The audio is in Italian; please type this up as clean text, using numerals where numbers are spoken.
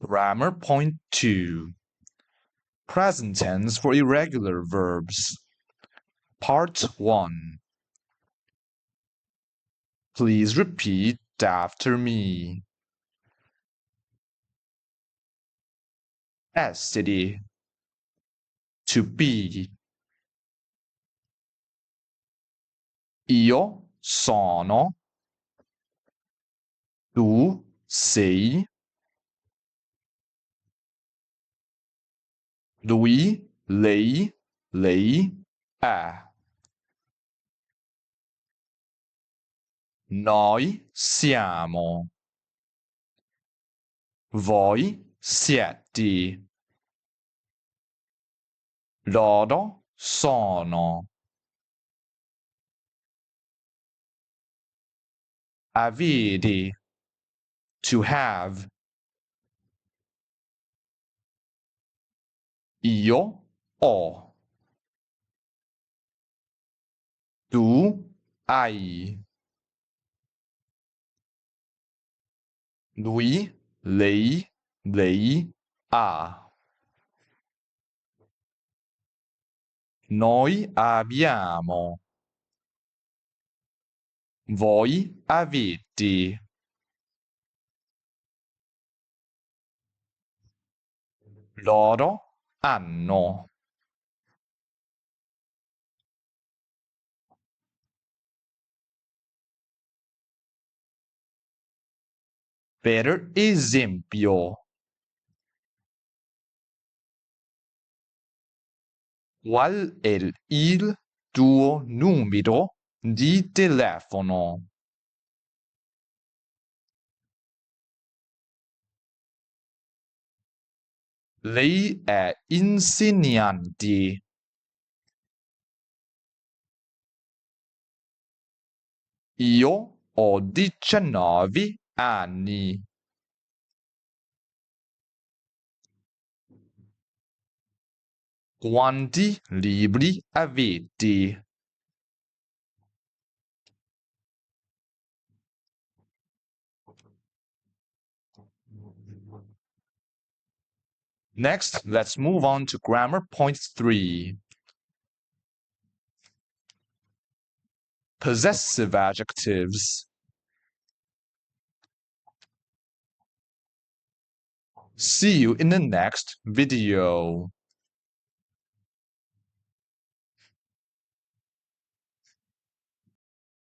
Grammar point 2. Present tense for irregular verbs. Part 1. Please repeat after me. Essere. To be. Io sono. Tu sei. Lui, lei è. Noi siamo. Voi siete. Loro sono. Avere. To have. Io ho. Tu hai. Lui, lei ha. Noi abbiamo. Voi avete. Loro hanno. Per esempio, qual è il tuo numero di telefono? Lei è insegnante. Io ho 19 anni. Quanti libri avete? Next, let's move on to grammar point 3. Possessive adjectives. See you in the next video.